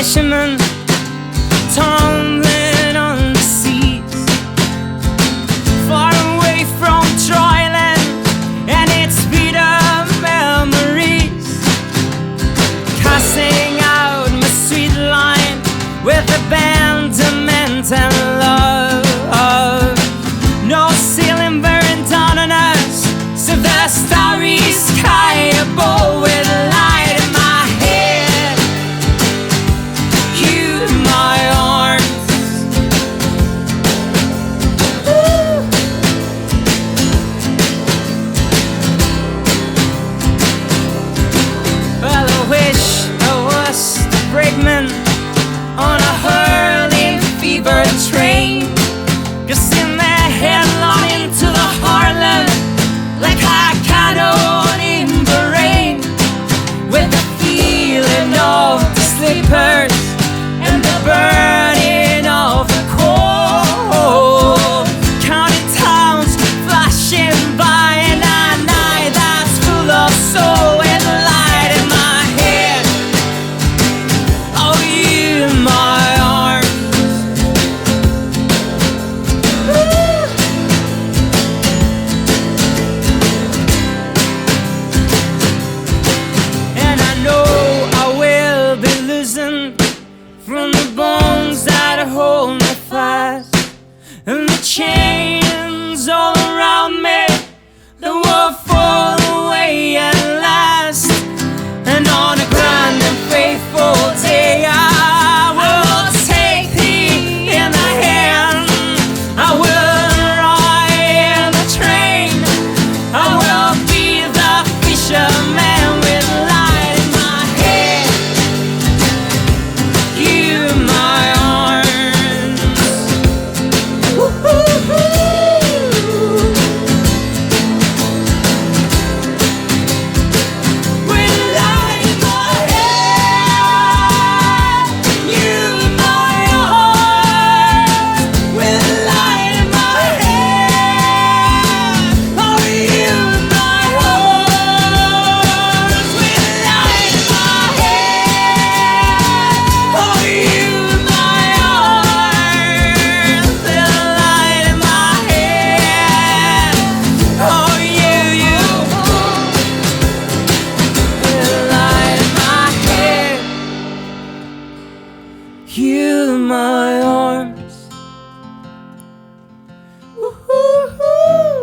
fisherman tumbling on the seas, far away from Troyland and its bitter memories, casting out my sweet line with abandonment and love. No ceiling bearing down on us, so the starry sky above with light in my head. You in my arms. Ooh. Well, I wish I was the brakeman on a hurling fever train, just in their headlong into the heartland, like a cannon in the rain, with the feeling of the slippers and the burning of the coal, counting towns flashing by in a night that's full of soul with light in my head. Oh, you in my arms. And I know I will be losing from the bones that hold me fast, and the chains all around me that will fall away at last. And on a grand and faithful day I will take thee in the hand, I will ride the train, I will be the fisherman with light in my head. You in my arms. Woo-hoo-hoo. With light in my head. You in my arms. With light in my head. Oh, you in my arms. With light in my head. Oh, you in my arms. With light in my head. Oh, you. With light in my head. You in my arms. Woo-hoo-hoo.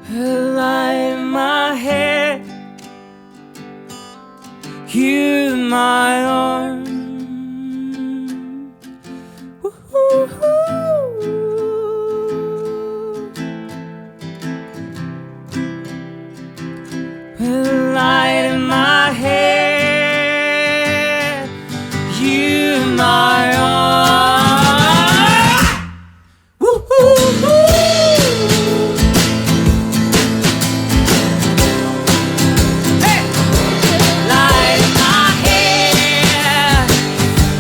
With light in my head. You in my arms. Woo-hoo-hoo. With light in my head. You in my arms. Woo-hoo-hoo. Hey! Light in my head.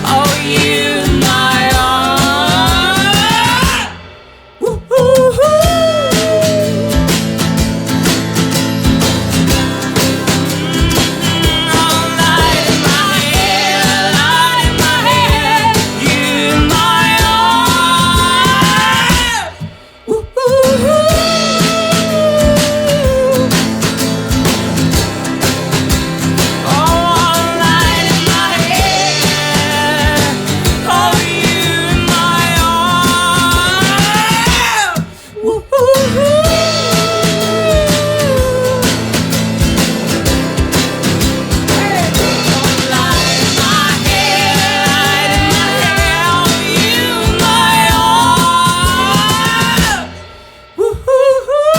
Oh, you in my arms. Woo-hoo-hoo. Oh, light in my head, light in my head. You in my arms. Woo-hoo-hoo. Oh, light in my head. Oh, you in my arms. Woo-hoo-hoo. Light in my head, light in my head. Oh, you in my arms. Woo-hoo-hoo.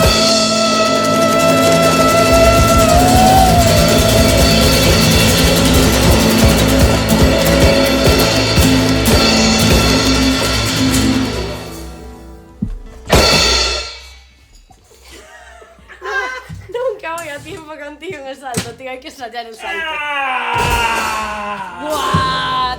Nunca voy a tiempo contigo en el salto, tío. Hay que ensayar el salto. What?